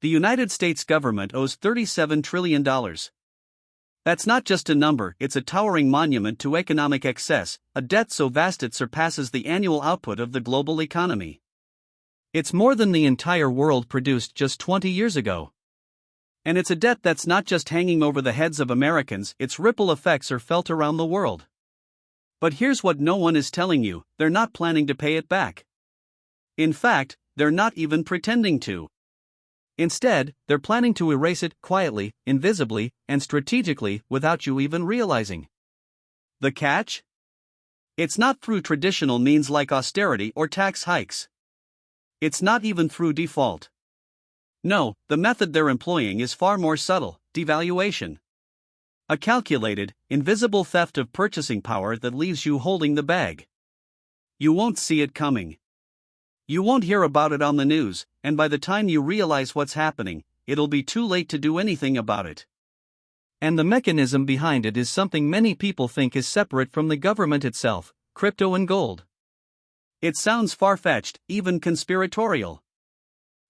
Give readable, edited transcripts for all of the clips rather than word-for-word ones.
The United States government owes $37 trillion. That's not just a number, it's a towering monument to economic excess, a debt so vast it surpasses the annual output of the global economy. It's more than the entire world produced just 20 years ago. And it's a debt that's not just hanging over the heads of Americans, its ripple effects are felt around the world. But here's what no one is telling you: they're not planning to pay it back. In fact, they're not even pretending to. Instead, they're planning to erase it quietly, invisibly, and strategically without you even realizing. The catch? It's not through traditional means like austerity or tax hikes. It's not even through default. No, the method they're employing is far more subtle: devaluation. A calculated, invisible theft of purchasing power that leaves you holding the bag. You won't see it coming. You won't hear about it on the news, and by the time you realize what's happening, it'll be too late to do anything about it. And the mechanism behind it is something many people think is separate from the government itself: crypto and gold. It sounds far-fetched, even conspiratorial.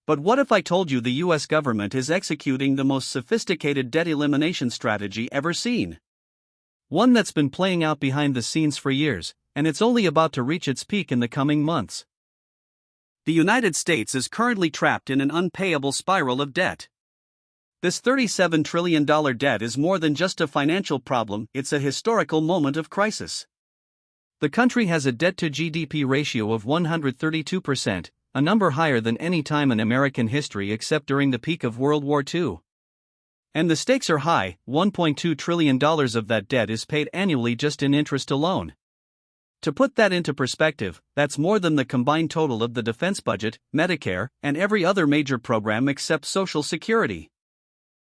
But what if I told you the US government is executing the most sophisticated debt elimination strategy ever seen? One that's been playing out behind the scenes for years, and it's only about to reach its peak in the coming months. The United States is currently trapped in an unpayable spiral of debt. This $37 trillion debt is more than just a financial problem, it's a historical moment of crisis. The country has a debt-to-GDP ratio of 132%, a number higher than any time in American history except during the peak of World War II. And the stakes are high: $1.2 trillion of that debt is paid annually just in interest alone. To put that into perspective, that's more than the combined total of the defense budget, Medicare, and every other major program except Social Security.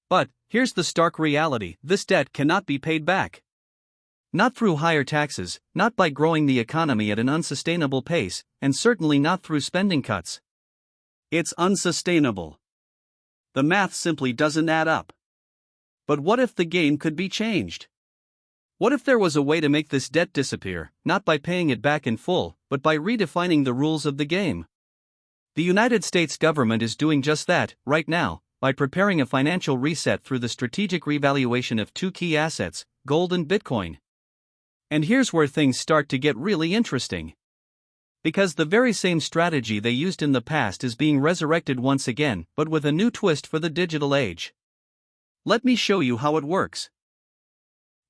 But here's the stark reality: this debt cannot be paid back. Not through higher taxes, not by growing the economy at an unsustainable pace, and certainly not through spending cuts. It's unsustainable. The math simply doesn't add up. But what if the game could be changed? What if there was a way to make this debt disappear, not by paying it back in full, but by redefining the rules of the game? The United States government is doing just that, right now, by preparing a financial reset through the strategic revaluation of two key assets, gold and Bitcoin. And here's where things start to get really interesting. Because the very same strategy they used in the past is being resurrected once again, but with a new twist for the digital age. Let me show you how it works.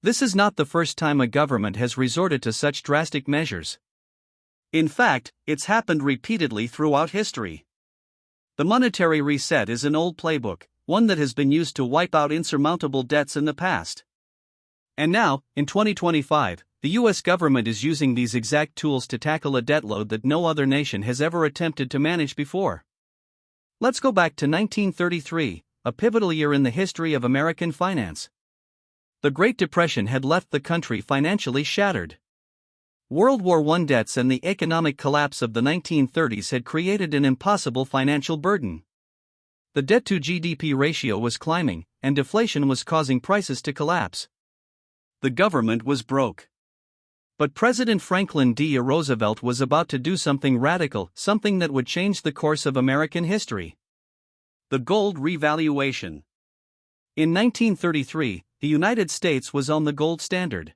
This is not the first time a government has resorted to such drastic measures. In fact, it's happened repeatedly throughout history. The monetary reset is an old playbook, one that has been used to wipe out insurmountable debts in the past. And now, in 2025, the US government is using these exact tools to tackle a debt load that no other nation has ever attempted to manage before. Let's go back to 1933, a pivotal year in the history of American finance. The Great Depression had left the country financially shattered. World War I debts and the economic collapse of the 1930s had created an impossible financial burden. The debt-to-GDP ratio was climbing, and deflation was causing prices to collapse. The government was broke. But President Franklin D. Roosevelt was about to do something radical, something that would change the course of American history. The gold revaluation. In 1933, the United States was on the gold standard.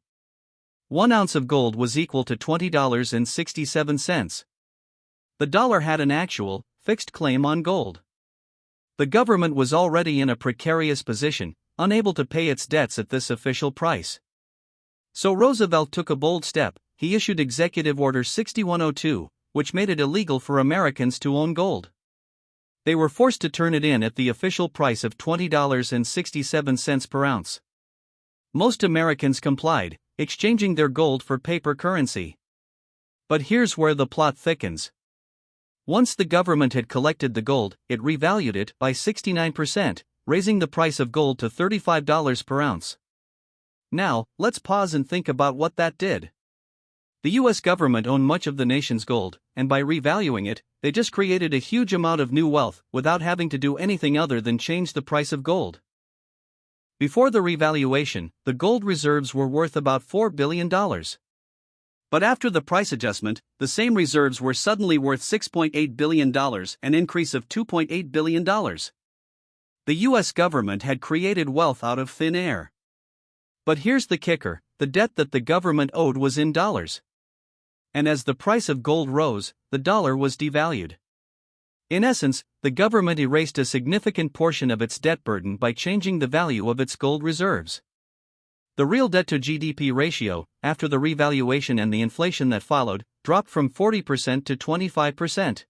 1 ounce of gold was equal to $20.67. The dollar had an actual, fixed claim on gold. The government was already in a precarious position, unable to pay its debts at this official price. So Roosevelt took a bold step. He issued Executive Order 6102, which made it illegal for Americans to own gold. They were forced to turn it in at the official price of $20.67 per ounce. Most Americans complied, exchanging their gold for paper currency. But here's where the plot thickens. Once the government had collected the gold, it revalued it by 69%, raising the price of gold to $35 per ounce. Now, let's pause and think about what that did. The US government owned much of the nation's gold, and by revaluing it, they just created a huge amount of new wealth without having to do anything other than change the price of gold. Before the revaluation, the gold reserves were worth about $4 billion. But after the price adjustment, the same reserves were suddenly worth $6.8 billion, an increase of $2.8 billion. The US government had created wealth out of thin air. But here's the kicker: the debt that the government owed was in dollars. And as the price of gold rose, the dollar was devalued. In essence, the government erased a significant portion of its debt burden by changing the value of its gold reserves. The real debt to GDP ratio, after the revaluation and the inflation that followed, dropped from 40% to 25%.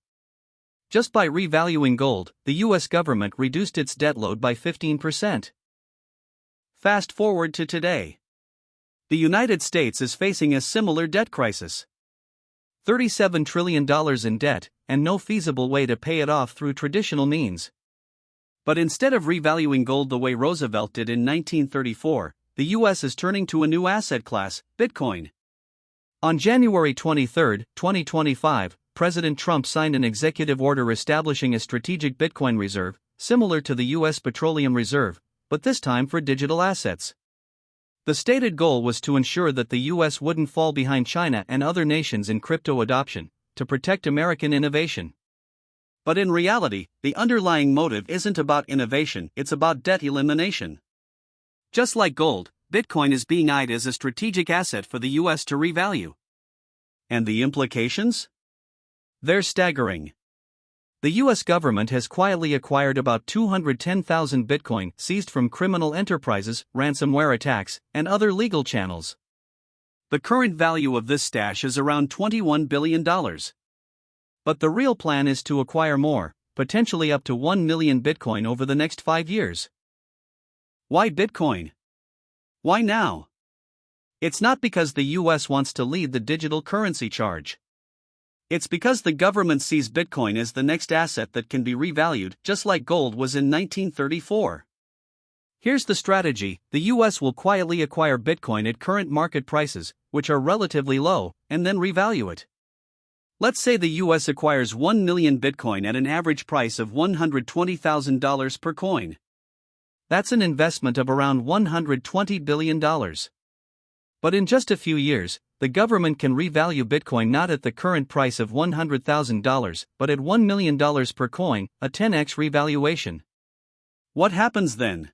Just by revaluing gold, the US government reduced its debt load by 15%. Fast forward to today. The United States is facing a similar debt crisis. $37 trillion in debt, and no feasible way to pay it off through traditional means. But instead of revaluing gold the way Roosevelt did in 1934, the US is turning to a new asset class, Bitcoin. On January 23, 2025, President Trump signed an executive order establishing a strategic Bitcoin reserve, similar to the US Petroleum Reserve, but this time for digital assets. The stated goal was to ensure that the US wouldn't fall behind China and other nations in crypto adoption, to protect American innovation. But in reality, the underlying motive isn't about innovation, it's about debt elimination. Just like gold, Bitcoin is being eyed as a strategic asset for the US to revalue. And the implications? They're staggering. The US government has quietly acquired about 210,000 Bitcoin seized from criminal enterprises, ransomware attacks, and other legal channels. The current value of this stash is around $21 billion. But the real plan is to acquire more, potentially up to 1 million Bitcoin over the next 5 years. Why Bitcoin? Why now? It's not because the US wants to lead the digital currency charge. It's because the government sees Bitcoin as the next asset that can be revalued, just like gold was in 1934. Here's the strategy: the US will quietly acquire Bitcoin at current market prices, which are relatively low, and then revalue it. Let's say the US acquires 1 million Bitcoin at an average price of $120,000 per coin. That's an investment of around $120 billion. But in just a few years, the government can revalue Bitcoin not at the current price of $100,000, but at $1 million per coin, a 10x revaluation. What happens then?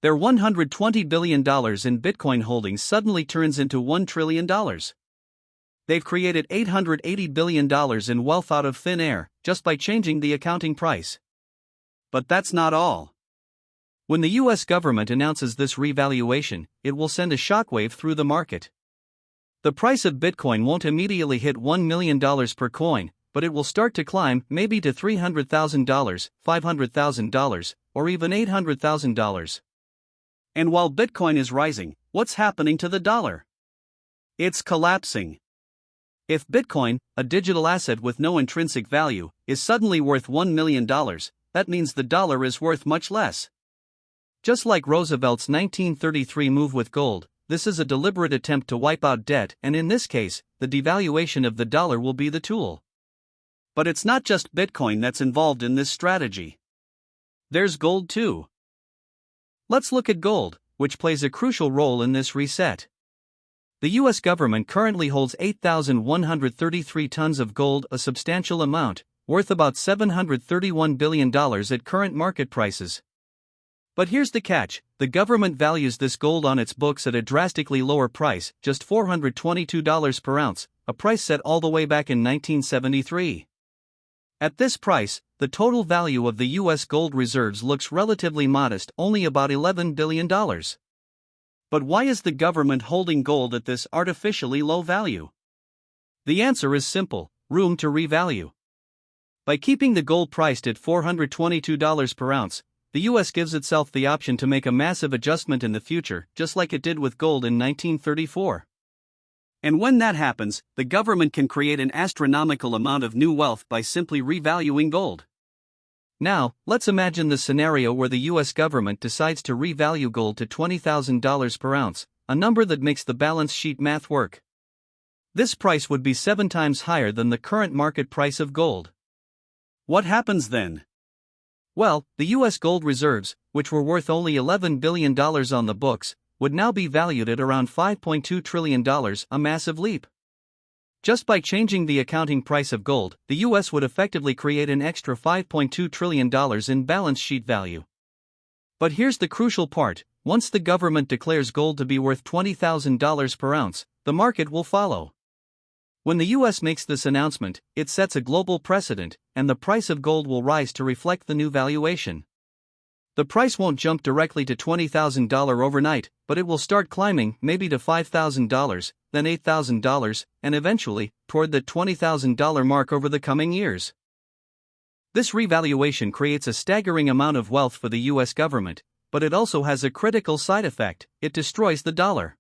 Their $120 billion in Bitcoin holdings suddenly turns into $1 trillion. They've created $880 billion in wealth out of thin air, just by changing the accounting price. But that's not all. When the US government announces this revaluation, it will send a shockwave through the market. The price of Bitcoin won't immediately hit $1 million per coin, but it will start to climb, maybe to $300,000, $500,000, or even $800,000. And while Bitcoin is rising, what's happening to the dollar? It's collapsing. If Bitcoin, a digital asset with no intrinsic value, is suddenly worth $1 million, that means the dollar is worth much less. Just like Roosevelt's 1933 move with gold, this is a deliberate attempt to wipe out debt, and in this case, the devaluation of the dollar will be the tool. But it's not just Bitcoin that's involved in this strategy. There's gold too. Let's look at gold, which plays a crucial role in this reset. The US government currently holds 8,133 tons of gold, a substantial amount, worth about $731 billion at current market prices. But here's the catch: the government values this gold on its books at a drastically lower price, just $422 per ounce, a price set all the way back in 1973. At this price, the total value of the US gold reserves looks relatively modest, only about $11 billion. But why is the government holding gold at this artificially low value? The answer is simple: room to revalue. By keeping the gold priced at $422 per ounce, the US gives itself the option to make a massive adjustment in the future, just like it did with gold in 1934. And when that happens, the government can create an astronomical amount of new wealth by simply revaluing gold. Now, let's imagine the scenario where the US government decides to revalue gold to $20,000 per ounce, a number that makes the balance sheet math work. This price would be 7 times higher than the current market price of gold. What happens then? Well, the US gold reserves, which were worth only $11 billion on the books, would now be valued at around $5.2 trillion, a massive leap. Just by changing the accounting price of gold, the US would effectively create an extra $5.2 trillion in balance sheet value. But here's the crucial part: once the government declares gold to be worth $20,000 per ounce, the market will follow. When the US makes this announcement, it sets a global precedent, and the price of gold will rise to reflect the new valuation. The price won't jump directly to $20,000 overnight, but it will start climbing, maybe to $5,000, then $8,000, and eventually, toward the $20,000 mark over the coming years. This revaluation creates a staggering amount of wealth for the US government, but it also has a critical side effect: it destroys the dollar.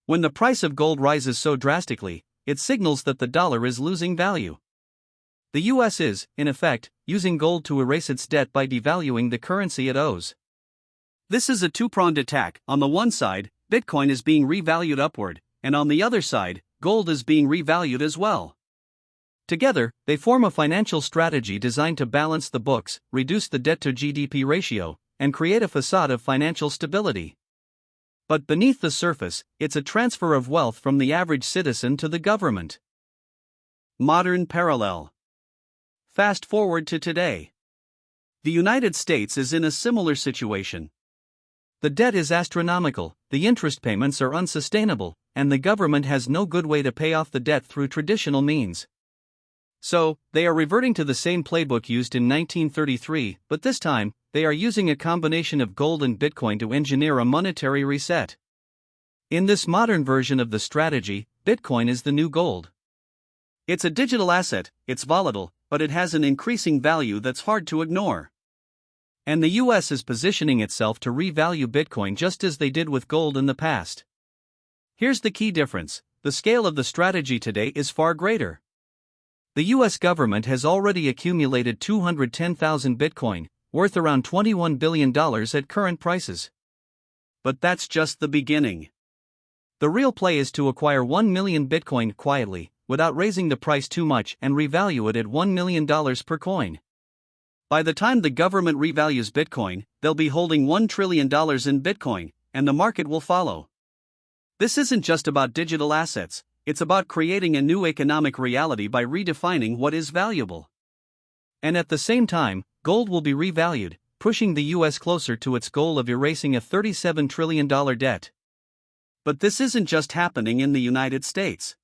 When the price of gold rises so drastically, it signals that the dollar is losing value. The US is, in effect, using gold to erase its debt by devaluing the currency it owes. This is a two-pronged attack. On the one side, Bitcoin is being revalued upward, and on the other side, gold is being revalued as well. Together, they form a financial strategy designed to balance the books, reduce the debt-to-GDP ratio, and create a facade of financial stability. But beneath the surface, it's a transfer of wealth from the average citizen to the government. Modern parallel. Fast forward to today. The United States is in a similar situation. The debt is astronomical, the interest payments are unsustainable, and the government has no good way to pay off the debt through traditional means. So, they are reverting to the same playbook used in 1933, but this time, they are using a combination of gold and Bitcoin to engineer a monetary reset. In this modern version of the strategy, Bitcoin is the new gold. It's a digital asset, it's volatile, but it has an increasing value that's hard to ignore. And the US is positioning itself to revalue Bitcoin just as they did with gold in the past. Here's the key difference: the scale of the strategy today is far greater. The US government has already accumulated 210,000 Bitcoin, worth around $21 billion at current prices. But that's just the beginning. The real play is to acquire 1 million Bitcoin quietly, without raising the price too much, and revalue it at $1 million per coin. By the time the government revalues Bitcoin, they'll be holding $1 trillion in Bitcoin, and the market will follow. This isn't just about digital assets, it's about creating a new economic reality by redefining what is valuable. And at the same time, gold will be revalued, pushing the US closer to its goal of erasing a $37 trillion debt. But this isn't just happening in the United States.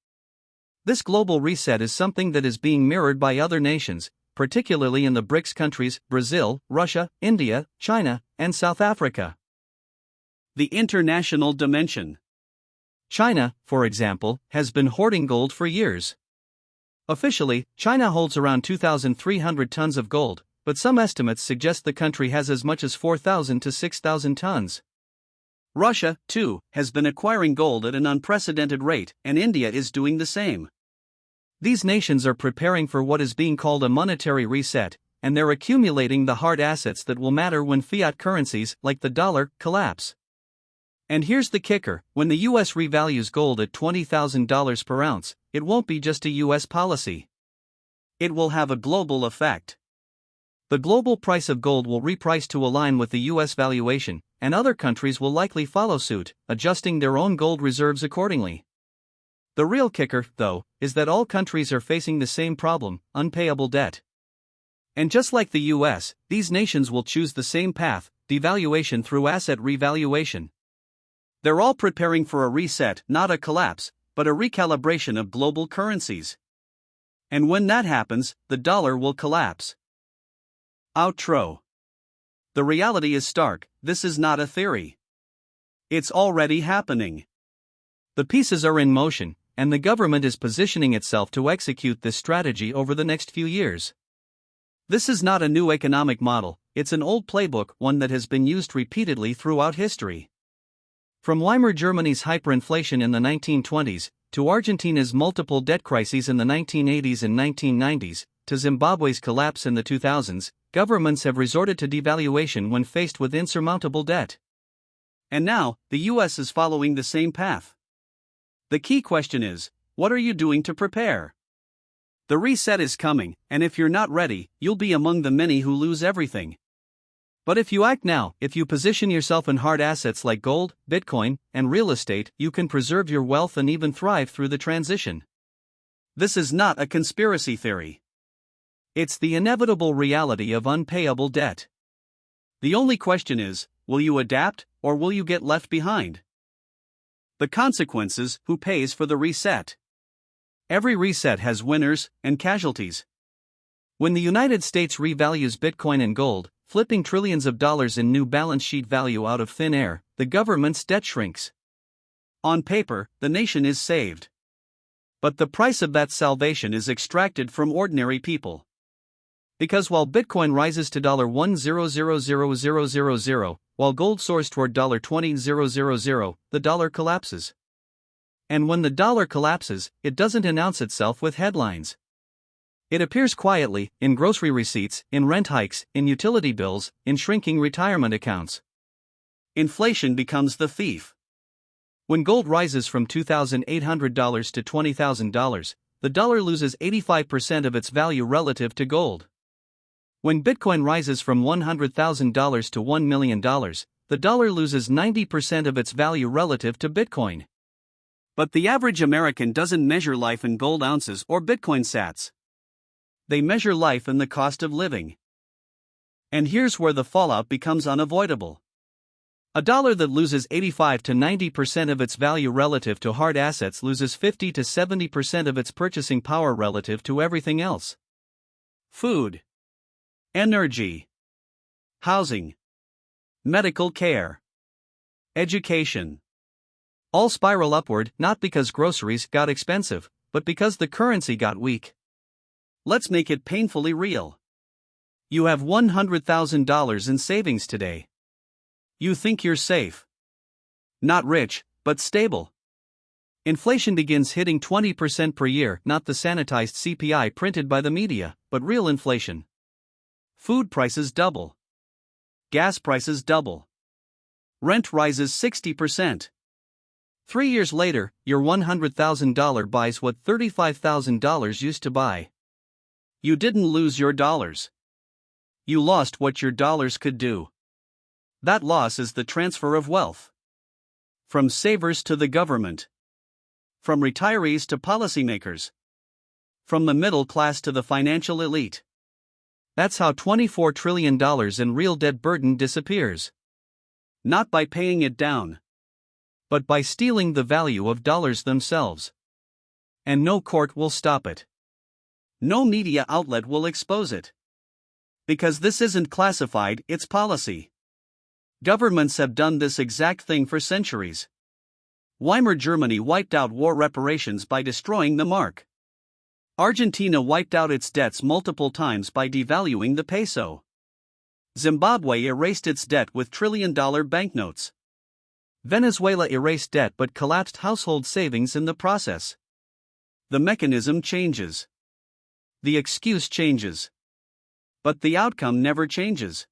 This global reset is something that is being mirrored by other nations, particularly in the BRICS countries: Brazil, Russia, India, China, and South Africa. The international dimension. China, for example, has been hoarding gold for years. Officially, China holds around 2,300 tons of gold, but some estimates suggest the country has as much as 4,000 to 6,000 tons. Russia, too, has been acquiring gold at an unprecedented rate, and India is doing the same. These nations are preparing for what is being called a monetary reset, and they're accumulating the hard assets that will matter when fiat currencies, like the dollar, collapse. And here's the kicker: when the US revalues gold at $20,000 per ounce, it won't be just a US policy. It will have a global effect. The global price of gold will reprice to align with the US valuation, and other countries will likely follow suit, adjusting their own gold reserves accordingly. The real kicker, though, is that all countries are facing the same problem: unpayable debt. And just like the US, these nations will choose the same path: devaluation through asset revaluation. They're all preparing for a reset, not a collapse, but a recalibration of global currencies. And when that happens, the dollar will collapse. Outro. The reality is stark: this is not a theory. It's already happening. The pieces are in motion, and the government is positioning itself to execute this strategy over the next few years. This is not a new economic model, it's an old playbook, one that has been used repeatedly throughout history. From Weimar Germany's hyperinflation in the 1920s, to Argentina's multiple debt crises in the 1980s and 1990s, to Zimbabwe's collapse in the 2000s, governments have resorted to devaluation when faced with insurmountable debt. And now, the US is following the same path. The key question is, what are you doing to prepare? The reset is coming, and if you're not ready, you'll be among the many who lose everything. But if you act now, if you position yourself in hard assets like gold, Bitcoin, and real estate, you can preserve your wealth and even thrive through the transition. This is not a conspiracy theory. It's the inevitable reality of unpayable debt. The only question is, will you adapt, or will you get left behind? The consequences: who pays for the reset? Every reset has winners and casualties. When the United States revalues Bitcoin and gold, flipping trillions of dollars in new balance sheet value out of thin air, the government's debt shrinks. On paper, the nation is saved. But the price of that salvation is extracted from ordinary people. Because while Bitcoin rises to $1,000,000, while gold soars toward $20,000, the dollar collapses. And when the dollar collapses, it doesn't announce itself with headlines. It appears quietly, in grocery receipts, in rent hikes, in utility bills, in shrinking retirement accounts. Inflation becomes the thief. When gold rises from $2,800 to $20,000, the dollar loses 85% of its value relative to gold. When Bitcoin rises from $100,000 to $1 million, the dollar loses 90% of its value relative to Bitcoin. But the average American doesn't measure life in gold ounces or Bitcoin sats. They measure life in the cost of living. And here's where the fallout becomes unavoidable. A dollar that loses 85 to 90% of its value relative to hard assets loses 50 to 70% of its purchasing power relative to everything else. Food, energy, housing, medical care, education. All spiral upward, not because groceries got expensive, but because the currency got weak. Let's make it painfully real. You have $100,000 in savings today. You think you're safe. Not rich, but stable. Inflation begins hitting 20% per year, not the sanitized CPI printed by the media, but real inflation. Food prices double. Gas prices double. Rent rises 60%. 3 years later, your $100,000 buys what $35,000 used to buy. You didn't lose your dollars. You lost what your dollars could do. That loss is the transfer of wealth. From savers to the government. From retirees to policymakers. From the middle class to the financial elite. That's how $24 trillion in real debt burden disappears. Not by paying it down, but by stealing the value of dollars themselves. And no court will stop it. No media outlet will expose it. Because this isn't classified, it's policy. Governments have done this exact thing for centuries. Weimar Germany wiped out war reparations by destroying the mark. Argentina wiped out its debts multiple times by devaluing the peso. Zimbabwe erased its debt with trillion-dollar banknotes. Venezuela erased debt but collapsed household savings in the process. The mechanism changes. The excuse changes. But the outcome never changes.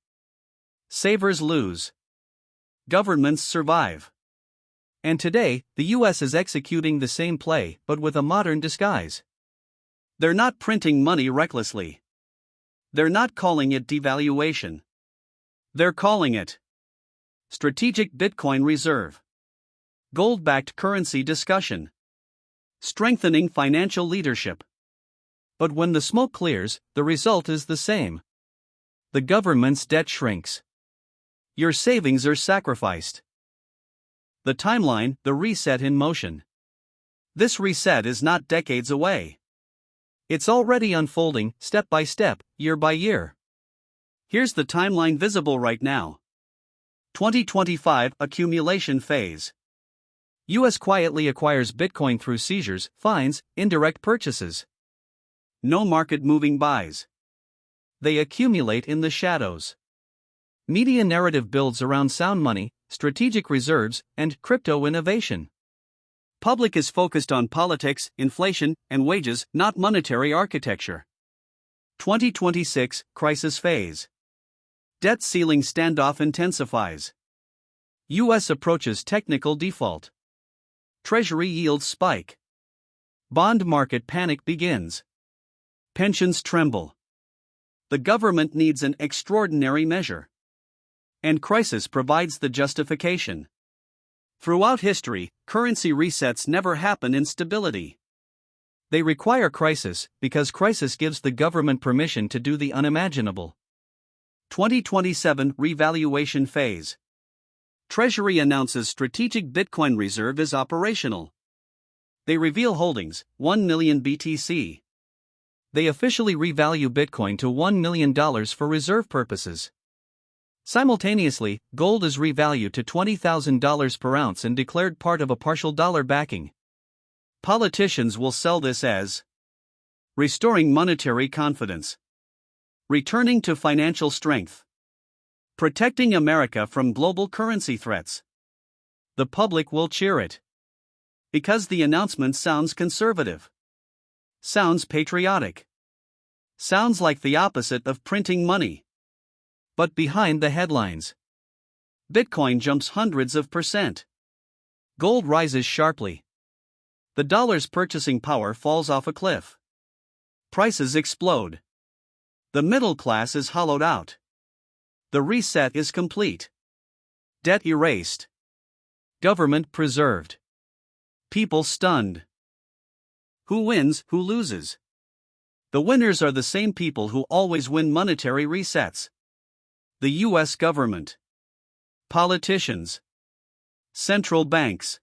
Savers lose. Governments survive. And today, the US is executing the same play, but with a modern disguise. They're not printing money recklessly. They're not calling it devaluation. They're calling it strategic Bitcoin reserve, gold-backed currency discussion, strengthening financial leadership. But when the smoke clears, the result is the same. The government's debt shrinks. Your savings are sacrificed. The timeline, the reset in motion. This reset is not decades away. It's already unfolding, step by step, year by year. Here's the timeline visible right now. 2025 accumulation phase. US quietly acquires Bitcoin through seizures, fines, indirect purchases. No market-moving buys. They accumulate in the shadows. Media narrative builds around sound money, strategic reserves, and crypto innovation. Public is focused on politics, inflation, and wages, not monetary architecture. 2026 crisis phase. Debt ceiling standoff intensifies. US approaches technical default. Treasury yields spike. Bond market panic begins. Pensions tremble. The government needs an extraordinary measure. And crisis provides the justification. Throughout history, currency resets never happen in stability. They require crisis, because crisis gives the government permission to do the unimaginable. 2027 Revaluation Phase. Treasury announces strategic Bitcoin reserve is operational. They reveal holdings, 1 million BTC. They officially revalue Bitcoin to $1 million for reserve purposes. Simultaneously, gold is revalued to $20,000 per ounce and declared part of a partial dollar backing. Politicians will sell this as restoring monetary confidence, returning to financial strength, protecting America from global currency threats. The public will cheer it because the announcement sounds conservative, sounds patriotic, sounds like the opposite of printing money. But behind the headlines, Bitcoin jumps hundreds of %. Gold rises sharply. The dollar's purchasing power falls off a cliff. Prices explode. The middle class is hollowed out. The reset is complete. Debt erased. Government preserved. People stunned. Who wins, who loses? The winners are the same people who always win monetary resets. The U.S. government, politicians, central banks,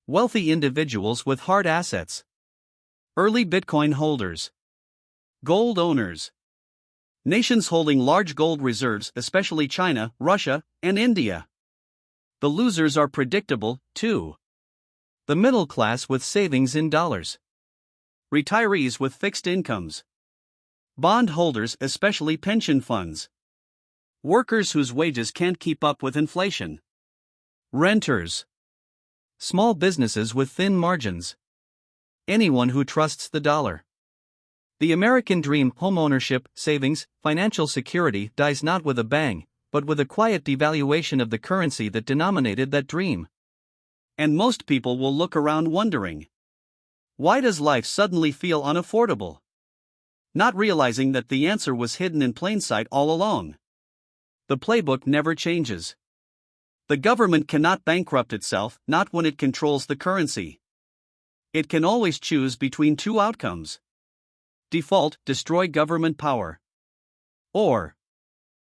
wealthy individuals with hard assets, early Bitcoin holders, gold owners, nations holding large gold reserves, especially China, Russia, and India. The losers are predictable, too. The middle class with savings in dollars, retirees with fixed incomes, bond holders, especially pension funds, workers whose wages can't keep up with inflation, renters, small businesses with thin margins, anyone who trusts the dollar. The American dream, homeownership, savings, financial security, dies not with a bang, but with a quiet devaluation of the currency that denominated that dream. And most people will look around wondering, why does life suddenly feel unaffordable? Not realizing that the answer was hidden in plain sight all along. The playbook never changes. The government cannot bankrupt itself, not when it controls the currency. It can always choose between two outcomes: default, destroy government power, or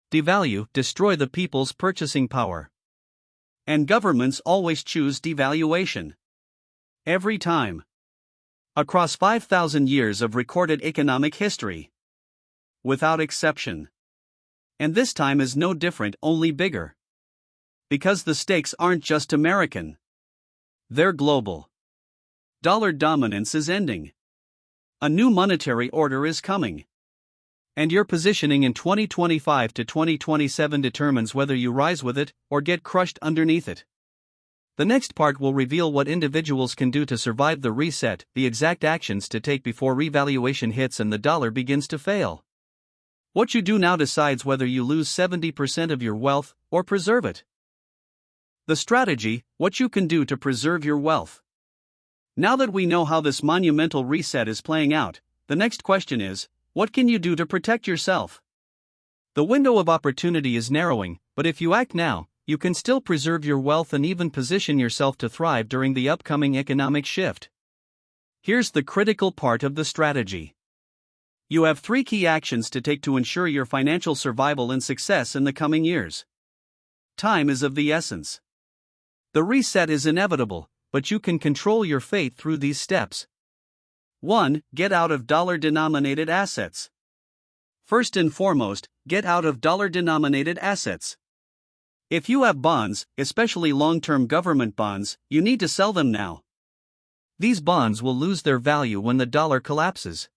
devalue, destroy the people's purchasing power. And governments always choose devaluation. Every time. Across 5,000 years of recorded economic history. Without exception. And this time is no different, only bigger. Because the stakes aren't just American. They're global. Dollar dominance is ending. A new monetary order is coming. And your positioning in 2025 to 2027 determines whether you rise with it or get crushed underneath it. The next part will reveal what individuals can do to survive the reset, the exact actions to take before revaluation hits and the dollar begins to fail. What you do now decides whether you lose 70% of your wealth or preserve it. The strategy, what you can do to preserve your wealth. Now that we know how this monumental reset is playing out, the next question is, what can you do to protect yourself? The window of opportunity is narrowing, but if you act now, you can still preserve your wealth and even position yourself to thrive during the upcoming economic shift. Here's the critical part of the strategy. You have 3 key actions to take to ensure your financial survival and success in the coming years. Time is of the essence. The reset is inevitable, but you can control your fate through these steps. 1. Get out of dollar-denominated assets. First and foremost, get out of dollar-denominated assets. If you have bonds, especially long-term government bonds, you need to sell them now. These bonds will lose their value when the dollar collapses.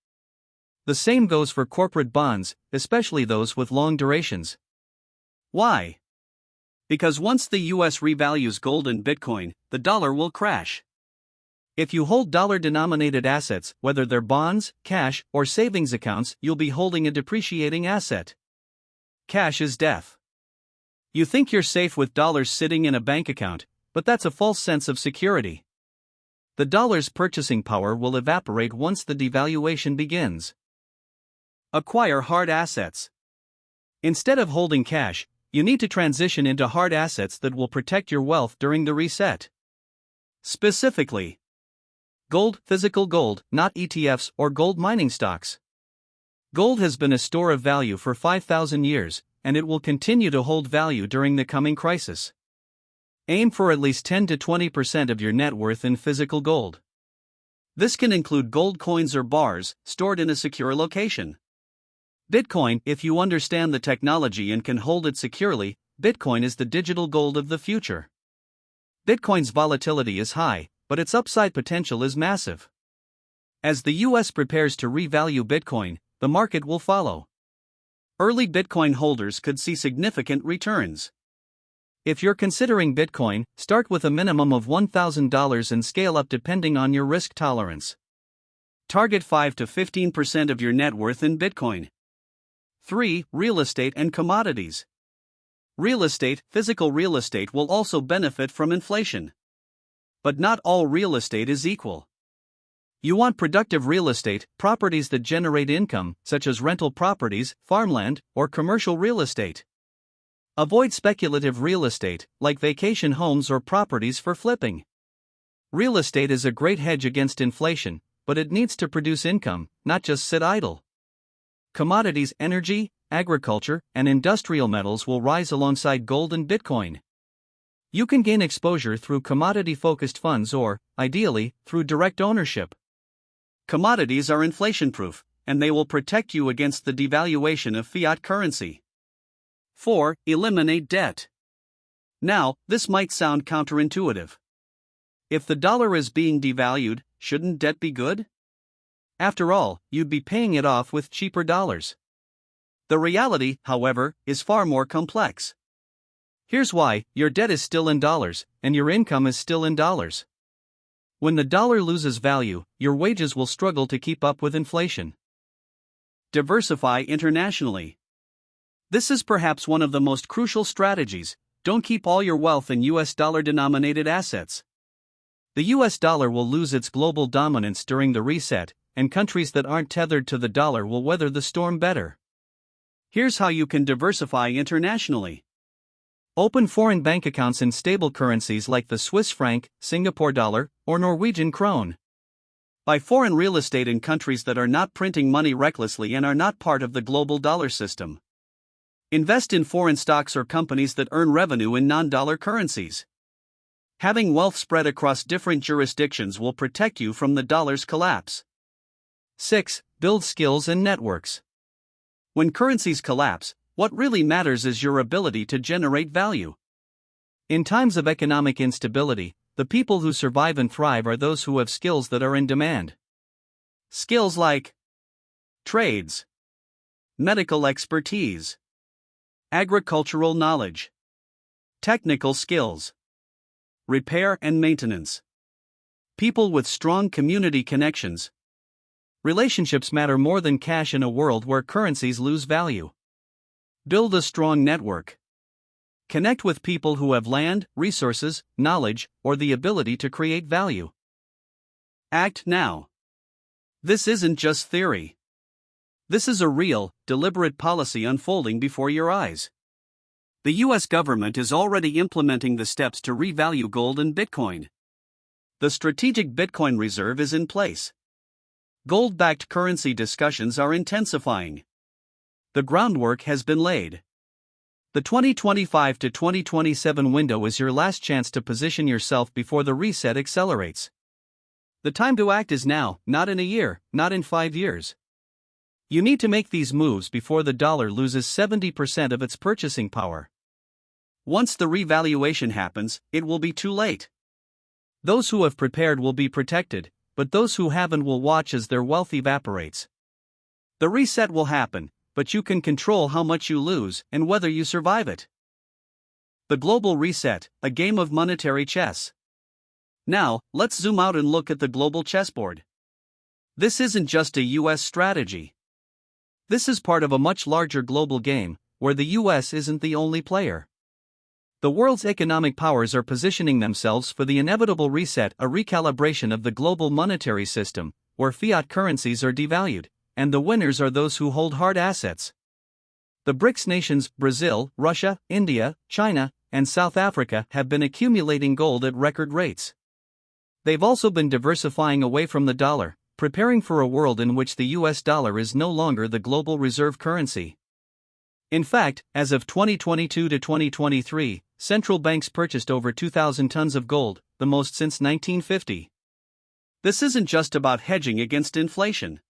The same goes for corporate bonds, especially those with long durations. Why? Because once the US revalues gold and Bitcoin, the dollar will crash. If you hold dollar-denominated assets, whether they're bonds, cash, or savings accounts, you'll be holding a depreciating asset. Cash is death. You think you're safe with dollars sitting in a bank account, but that's a false sense of security. The dollar's purchasing power will evaporate once the devaluation begins. Acquire hard assets. Instead of holding cash, you need to transition into hard assets that will protect your wealth during the reset. Specifically, gold, physical gold, not ETFs or gold mining stocks. Gold has been a store of value for 5,000 years, and it will continue to hold value during the coming crisis. Aim for at least 10 to 20% of your net worth in physical gold. This can include gold coins or bars, stored in a secure location. Bitcoin, if you understand the technology and can hold it securely, Bitcoin is the digital gold of the future. Bitcoin's volatility is high, but its upside potential is massive. As the US prepares to revalue Bitcoin, the market will follow. Early Bitcoin holders could see significant returns. If you're considering Bitcoin, start with a minimum of $1,000 and scale up depending on your risk tolerance. Target 5 to 15% of your net worth in Bitcoin. 3. Real estate and commodities. Real estate, physical real estate will also benefit from inflation. But not all real estate is equal. You want productive real estate, properties that generate income, such as rental properties, farmland, or commercial real estate. Avoid speculative real estate, like vacation homes or properties for flipping. Real estate is a great hedge against inflation, but it needs to produce income, not just sit idle. Commodities, energy, agriculture, and industrial metals will rise alongside gold and Bitcoin. You can gain exposure through commodity-focused funds or, ideally, through direct ownership. Commodities are inflation-proof, and they will protect you against the devaluation of fiat currency. 4. Eliminate debt. Now, this might sound counterintuitive. If the dollar is being devalued, shouldn't debt be good? After all, you'd be paying it off with cheaper dollars. The reality, however, is far more complex. Here's why: your debt is still in dollars, and your income is still in dollars. When the dollar loses value, your wages will struggle to keep up with inflation. Diversify internationally. This is perhaps one of the most crucial strategies. Don't keep all your wealth in US dollar-denominated assets. The US dollar will lose its global dominance during the reset, and countries that aren't tethered to the dollar will weather the storm better. Here's how you can diversify internationally. Open foreign bank accounts in stable currencies like the Swiss franc, Singapore dollar, or Norwegian krone. Buy foreign real estate in countries that are not printing money recklessly and are not part of the global dollar system. Invest in foreign stocks or companies that earn revenue in non-dollar currencies. Having wealth spread across different jurisdictions will protect you from the dollar's collapse. 6. Build skills and networks. When currencies collapse, what really matters is your ability to generate value. In times of economic instability, the people who survive and thrive are those who have skills that are in demand. Skills like trades, medical expertise, agricultural knowledge, technical skills, repair and maintenance. People with strong community connections. Relationships matter more than cash in a world where currencies lose value. Build a strong network. Connect with people who have land, resources, knowledge, or the ability to create value. Act now. This isn't just theory. This is a real, deliberate policy unfolding before your eyes. The US government is already implementing the steps to revalue gold and Bitcoin. The strategic Bitcoin reserve is in place. Gold-backed currency discussions are intensifying. The groundwork has been laid. The 2025 to 2027 window is your last chance to position yourself before the reset accelerates. The time to act is now, not in a year, not in 5 years. You need to make these moves before the dollar loses 70% of its purchasing power. Once the revaluation happens, it will be too late. Those who have prepared will be protected, but those who haven't will watch as their wealth evaporates. The reset will happen, but you can control how much you lose and whether you survive it. The global reset, a game of monetary chess. Now, let's zoom out and look at the global chessboard. This isn't just a US strategy. This is part of a much larger global game, where the US isn't the only player. The world's economic powers are positioning themselves for the inevitable reset, a recalibration of the global monetary system, where fiat currencies are devalued, and the winners are those who hold hard assets. The BRICS nations, Brazil, Russia, India, China, and South Africa, have been accumulating gold at record rates. They've also been diversifying away from the dollar, preparing for a world in which the US dollar is no longer the global reserve currency. In fact, as of 2022 to 2023, central banks purchased over 2,000 tons of gold, the most since 1950. This isn't just about hedging against inflation.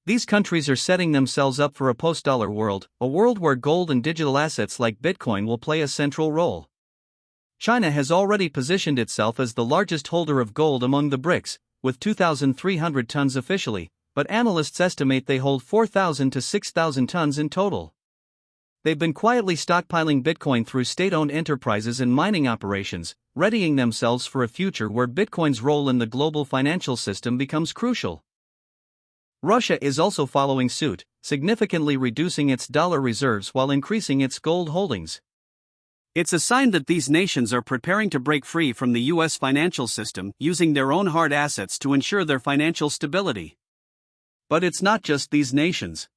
These countries are setting themselves up for a post-dollar world, a world where gold and digital assets like Bitcoin will play a central role. China has already positioned itself as the largest holder of gold among the BRICS, with 2,300 tons officially, but analysts estimate they hold 4,000 to 6,000 tons in total. They've been quietly stockpiling Bitcoin through state-owned enterprises and mining operations, readying themselves for a future where Bitcoin's role in the global financial system becomes crucial. Russia is also following suit, significantly reducing its dollar reserves while increasing its gold holdings. It's a sign that these nations are preparing to break free from the US financial system, using their own hard assets to ensure their financial stability. But it's not just these nations.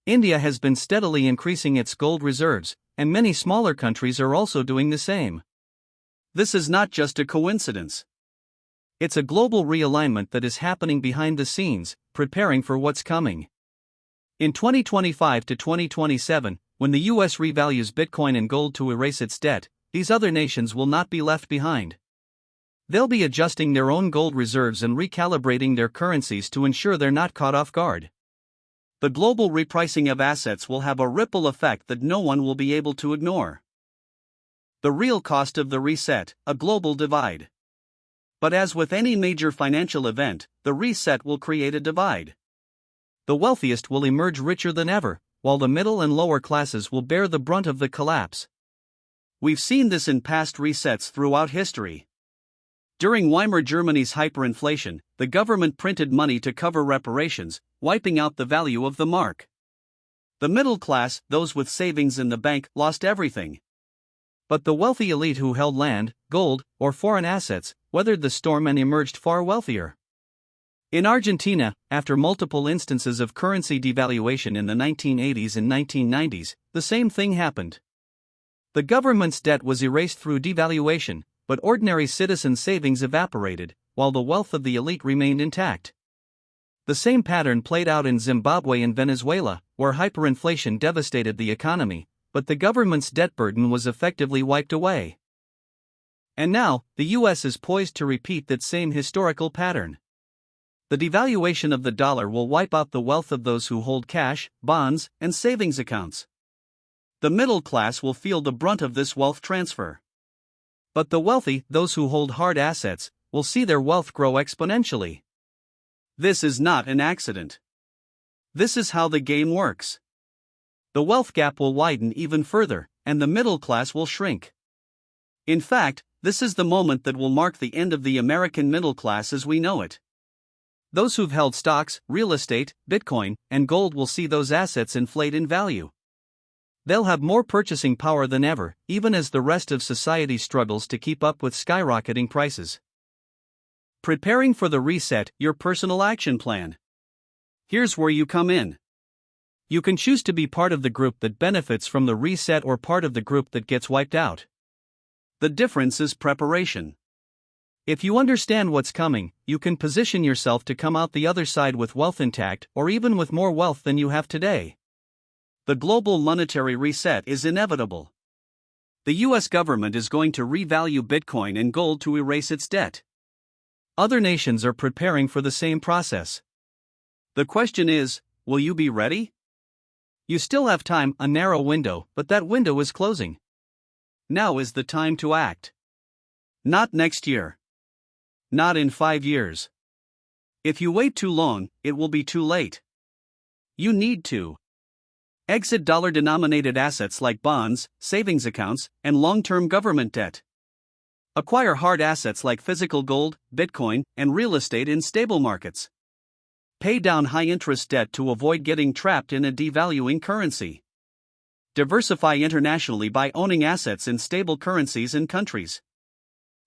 India has been steadily increasing its gold reserves, and many smaller countries are also doing the same. This is not just a coincidence. It's a global realignment that is happening behind the scenes, preparing for what's coming. In 2025 to 2027, when the US revalues Bitcoin and gold to erase its debt, these other nations will not be left behind. They'll be adjusting their own gold reserves and recalibrating their currencies to ensure they're not caught off guard. The global repricing of assets will have a ripple effect that no one will be able to ignore. The real cost of the reset, a global divide. But as with any major financial event, the reset will create a divide. The wealthiest will emerge richer than ever, while the middle and lower classes will bear the brunt of the collapse. We've seen this in past resets throughout history. During Weimar Germany's hyperinflation, the government printed money to cover reparations, wiping out the value of the mark. The middle class, those with savings in the bank, lost everything. But the wealthy elite who held land, gold, or foreign assets, weathered the storm and emerged far wealthier. In Argentina, after multiple instances of currency devaluation in the 1980s and 1990s, the same thing happened. The government's debt was erased through devaluation, but ordinary citizens' savings evaporated, while the wealth of the elite remained intact. The same pattern played out in Zimbabwe and Venezuela, where hyperinflation devastated the economy, but the government's debt burden was effectively wiped away. And now, the US is poised to repeat that same historical pattern. The devaluation of the dollar will wipe out the wealth of those who hold cash, bonds, and savings accounts. The middle class will feel the brunt of this wealth transfer. But the wealthy, those who hold hard assets, will see their wealth grow exponentially. This is not an accident. This is how the game works. The wealth gap will widen even further, and the middle class will shrink. In fact, this is the moment that will mark the end of the American middle class as we know it. Those who've held stocks, real estate, Bitcoin, and gold will see those assets inflate in value. They'll have more purchasing power than ever, even as the rest of society struggles to keep up with skyrocketing prices. Preparing for the reset, your personal action plan. Here's where you come in. You can choose to be part of the group that benefits from the reset or part of the group that gets wiped out. The difference is preparation. If you understand what's coming, you can position yourself to come out the other side with wealth intact or even with more wealth than you have today. The global monetary reset is inevitable. The US government is going to revalue Bitcoin and gold to erase its debt. Other nations are preparing for the same process. The question is, will you be ready? You still have time, a narrow window, but that window is closing. Now is the time to act. Not next year. Not in 5 years. If you wait too long, it will be too late. You need to exit dollar-denominated assets like bonds, savings accounts, and long-term government debt. Acquire hard assets like physical gold, Bitcoin, and real estate in stable markets. Pay down high-interest debt to avoid getting trapped in a devaluing currency. Diversify internationally by owning assets in stable currencies and countries.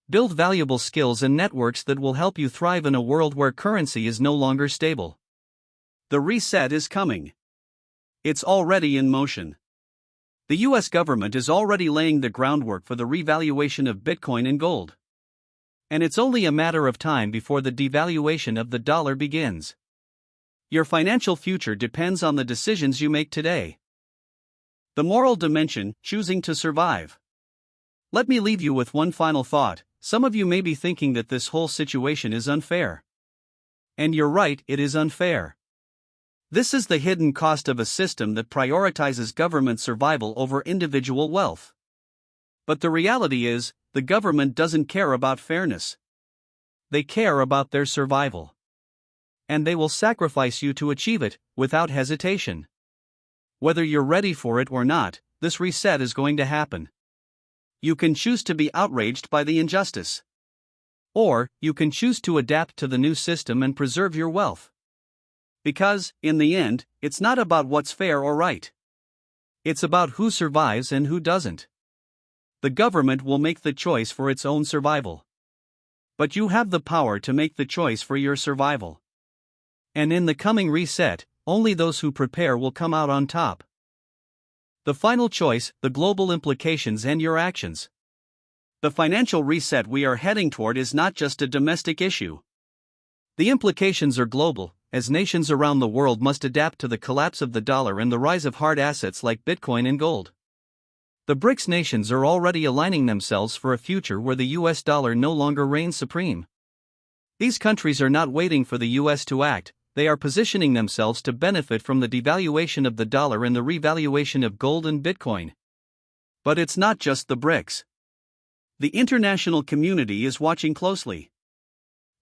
Build valuable skills and networks that will help you thrive in a world where currency is no longer stable. The reset is coming. It's already in motion. The US government is already laying the groundwork for the revaluation of Bitcoin and gold. And it's only a matter of time before the devaluation of the dollar begins. Your financial future depends on the decisions you make today. The moral dimension, choosing to survive. Let me leave you with one final thought. Some of you may be thinking that this whole situation is unfair. And you're right, it is unfair. This is the hidden cost of a system that prioritizes government survival over individual wealth. But the reality is, the government doesn't care about fairness. They care about their survival. And they will sacrifice you to achieve it, without hesitation. Whether you're ready for it or not, this reset is going to happen. You can choose to be outraged by the injustice. Or, you can choose to adapt to the new system and preserve your wealth. Because, in the end, it's not about what's fair or right. It's about who survives and who doesn't. The government will make the choice for its own survival. But you have the power to make the choice for your survival. And in the coming reset, only those who prepare will come out on top. The final choice, the global implications and your actions. The financial reset we are heading toward is not just a domestic issue. The implications are global, as nations around the world must adapt to the collapse of the dollar and the rise of hard assets like Bitcoin and gold. The BRICS nations are already aligning themselves for a future where the US dollar no longer reigns supreme. These countries are not waiting for the US to act, they are positioning themselves to benefit from the devaluation of the dollar and the revaluation of gold and Bitcoin. But it's not just the BRICS. The international community is watching closely.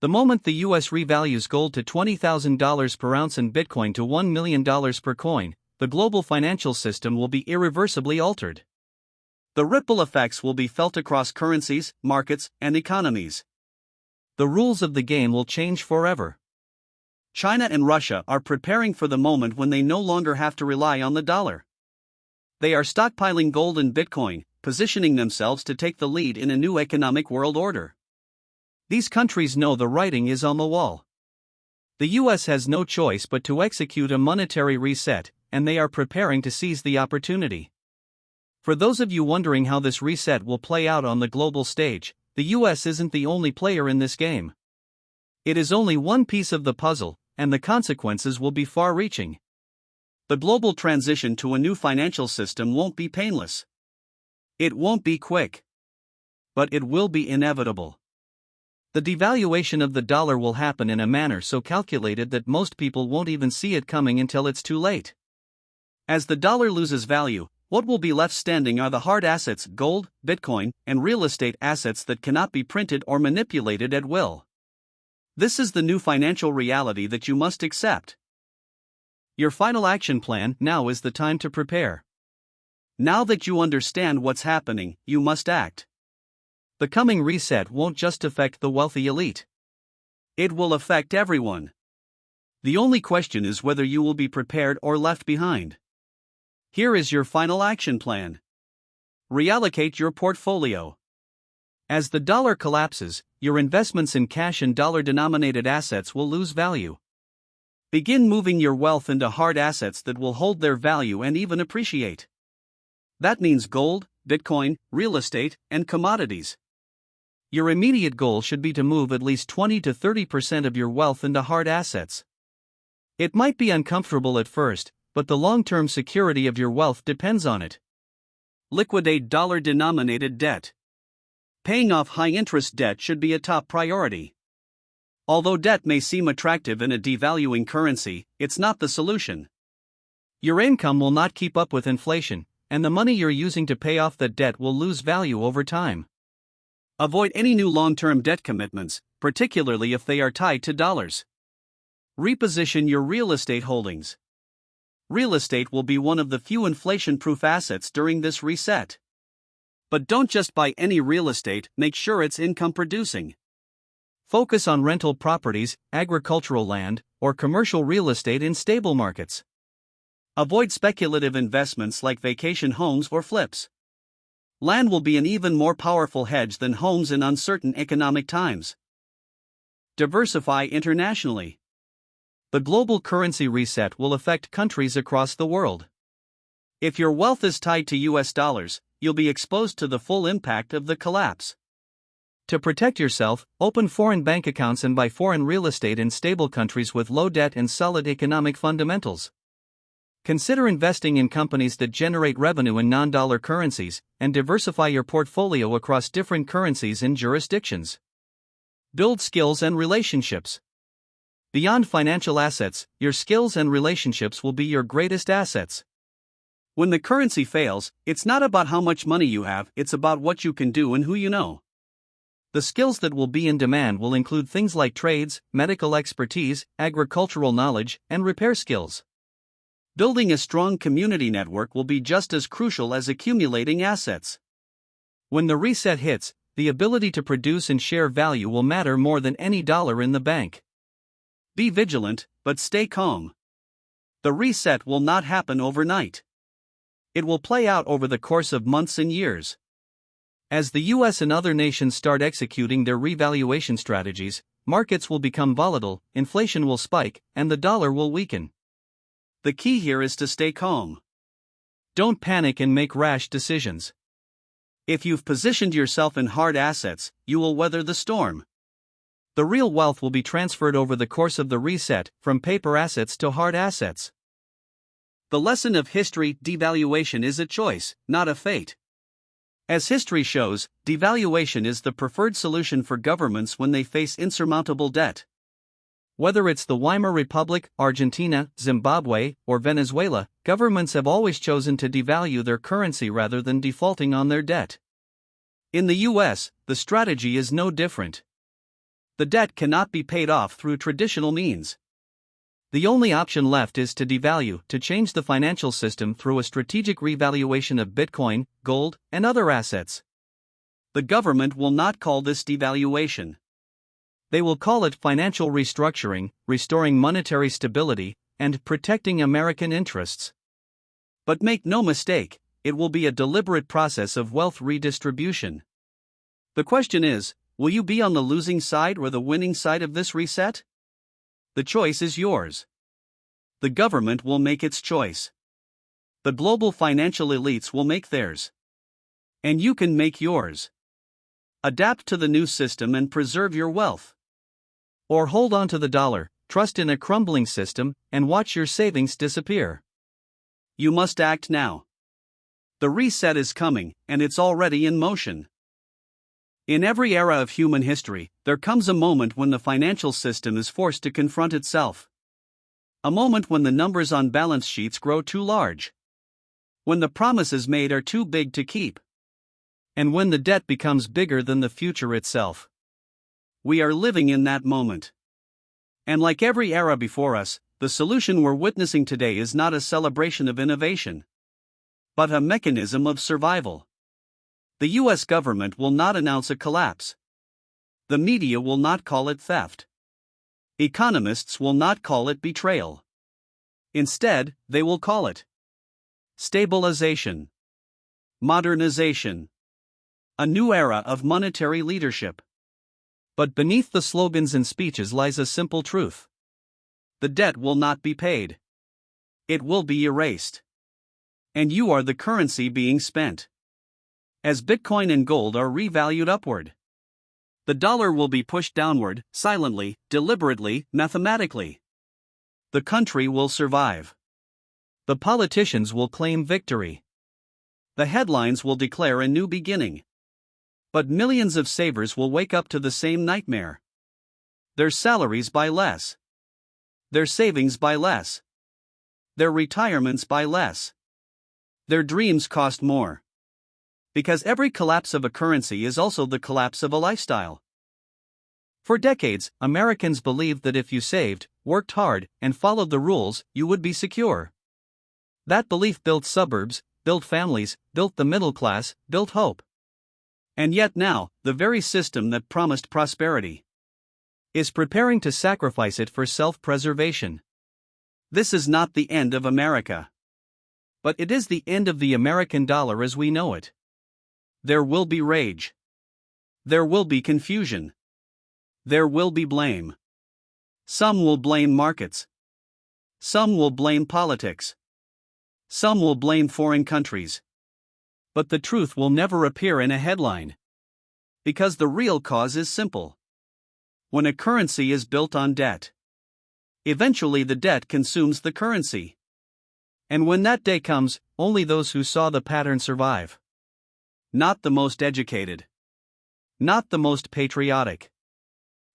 The moment the US revalues gold to $20,000 per ounce and Bitcoin to $1 million per coin, the global financial system will be irreversibly altered. The ripple effects will be felt across currencies, markets, and economies. The rules of the game will change forever. China and Russia are preparing for the moment when they no longer have to rely on the dollar. They are stockpiling gold and Bitcoin, positioning themselves to take the lead in a new economic world order. These countries know the writing is on the wall. The US has no choice but to execute a monetary reset, and they are preparing to seize the opportunity. For those of you wondering how this reset will play out on the global stage, the US isn't the only player in this game. It is only one piece of the puzzle, and the consequences will be far-reaching. The global transition to a new financial system won't be painless. It won't be quick. But it will be inevitable. The devaluation of the dollar will happen in a manner so calculated that most people won't even see it coming until it's too late. As the dollar loses value, what will be left standing are the hard assets, gold, Bitcoin, and real estate assets that cannot be printed or manipulated at will. This is the new financial reality that you must accept. Your final action plan: now is the time to prepare. Now that you understand what's happening, you must act. The coming reset won't just affect the wealthy elite. It will affect everyone. The only question is whether you will be prepared or left behind. Here is your final action plan. Reallocate your portfolio. As the dollar collapses, your investments in cash and dollar-denominated assets will lose value. Begin moving your wealth into hard assets that will hold their value and even appreciate. That means gold, Bitcoin, real estate, and commodities. Your immediate goal should be to move at least 20 to 30% of your wealth into hard assets. It might be uncomfortable at first, but the long-term security of your wealth depends on it. Liquidate dollar-denominated debt. Paying off high-interest debt should be a top priority. Although debt may seem attractive in a devaluing currency, it's not the solution. Your income will not keep up with inflation, and the money you're using to pay off that debt will lose value over time. Avoid any new long-term debt commitments, particularly if they are tied to dollars. Reposition your real estate holdings. Real estate will be one of the few inflation-proof assets during this reset. But don't just buy any real estate, make sure it's income-producing. Focus on rental properties, agricultural land, or commercial real estate in stable markets. Avoid speculative investments like vacation homes or flips. Land will be an even more powerful hedge than homes in uncertain economic times. Diversify internationally. The global currency reset will affect countries across the world. If your wealth is tied to US dollars, you'll be exposed to the full impact of the collapse. To protect yourself, open foreign bank accounts and buy foreign real estate in stable countries with low debt and solid economic fundamentals. Consider investing in companies that generate revenue in non-dollar currencies, and diversify your portfolio across different currencies and jurisdictions. Build skills and relationships. Beyond financial assets, your skills and relationships will be your greatest assets. When the currency fails, it's not about how much money you have, it's about what you can do and who you know. The skills that will be in demand will include things like trades, medical expertise, agricultural knowledge, and repair skills. Building a strong community network will be just as crucial as accumulating assets. When the reset hits, the ability to produce and share value will matter more than any dollar in the bank. Be vigilant, but stay calm. The reset will not happen overnight. It will play out over the course of months and years. As the US and other nations start executing their revaluation strategies, markets will become volatile, inflation will spike, and the dollar will weaken. The key here is to stay calm. Don't panic and make rash decisions. If you've positioned yourself in hard assets, you will weather the storm. The real wealth will be transferred over the course of the reset, from paper assets to hard assets. The lesson of history: devaluation is a choice, not a fate. As history shows, devaluation is the preferred solution for governments when they face insurmountable debt. Whether it's the Weimar Republic, Argentina, Zimbabwe, or Venezuela, governments have always chosen to devalue their currency rather than defaulting on their debt. In the US, the strategy is no different. The debt cannot be paid off through traditional means. The only option left is to devalue, to change the financial system through a strategic revaluation of Bitcoin, gold, and other assets. The government will not call this devaluation. They will call it financial restructuring, restoring monetary stability, and protecting American interests. But make no mistake, it will be a deliberate process of wealth redistribution. The question is, will you be on the losing side or the winning side of this reset? The choice is yours. The government will make its choice. The global financial elites will make theirs. And you can make yours. Adapt to the new system and preserve your wealth. Or hold on to the dollar, trust in a crumbling system, and watch your savings disappear. You must act now. The reset is coming, and it's already in motion. In every era of human history, there comes a moment when the financial system is forced to confront itself. A moment when the numbers on balance sheets grow too large. When the promises made are too big to keep. And when the debt becomes bigger than the future itself. We are living in that moment. And like every era before us, the solution we're witnessing today is not a celebration of innovation, but a mechanism of survival. The US government will not announce a collapse. The media will not call it theft. Economists will not call it betrayal. Instead, they will call it stabilization, modernization, a new era of monetary leadership. But beneath the slogans and speeches lies a simple truth. The debt will not be paid. It will be erased. And you are the currency being spent. As Bitcoin and gold are revalued upward, the dollar will be pushed downward, silently, deliberately, mathematically. The country will survive. The politicians will claim victory. The headlines will declare a new beginning. But millions of savers will wake up to the same nightmare. Their salaries by less. Their savings by less. Their retirements by less. Their dreams cost more. Because every collapse of a currency is also the collapse of a lifestyle. For decades, Americans believed that if you saved, worked hard, and followed the rules, you would be secure. That belief built suburbs, built families, built the middle class, built hope. And yet now, the very system that promised prosperity is preparing to sacrifice it for self-preservation. This is not the end of America. But it is the end of the American dollar as we know it. There will be rage. There will be confusion. There will be blame. Some will blame markets. Some will blame politics. Some will blame foreign countries. But the truth will never appear in a headline. Because the real cause is simple. When a currency is built on debt, eventually the debt consumes the currency. And when that day comes, only those who saw the pattern survive. Not the most educated. Not the most patriotic.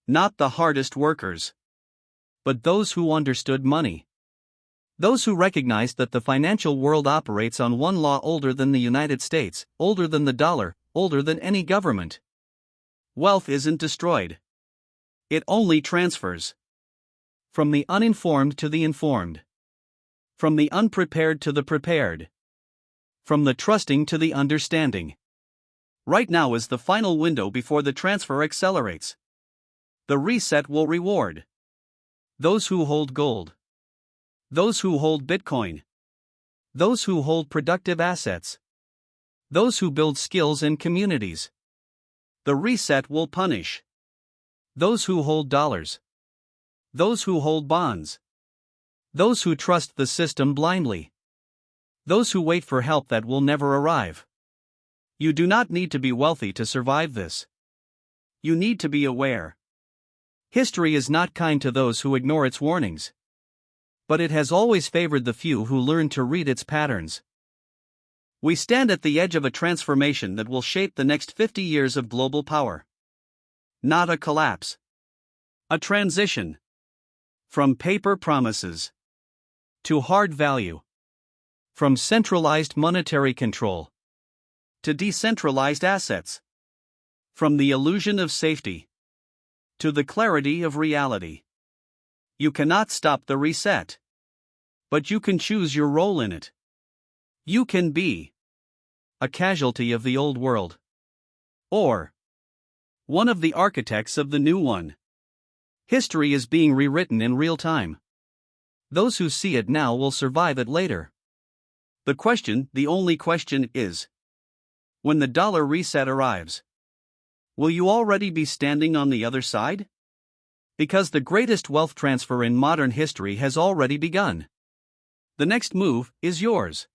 Not the hardest workers. But those who understood money. Those who recognized that the financial world operates on one law older than the United States, older than the dollar, older than any government. Wealth isn't destroyed. It only transfers. From the uninformed to the informed. From the unprepared to the prepared. From the trusting to the understanding. Right now is the final window before the transfer accelerates. The reset will reward those who hold gold, those who hold Bitcoin, those who hold productive assets, those who build skills and communities. The reset will punish those who hold dollars, those who hold bonds, those who trust the system blindly, those who wait for help that will never arrive. You do not need to be wealthy to survive this. You need to be aware. History is not kind to those who ignore its warnings. But it has always favored the few who learn to read its patterns. We stand at the edge of a transformation that will shape the next 50 years of global power. Not a collapse. A transition. From paper promises to hard value. From centralized monetary control to decentralized assets. From the illusion of safety to the clarity of reality. You cannot stop the reset. But you can choose your role in it. You can be a casualty of the old world. Or one of the architects of the new one. History is being rewritten in real time. Those who see it now will survive it later. The only question is, when the dollar reset arrives, will you already be standing on the other side? Because the greatest wealth transfer in modern history has already begun. The next move is yours.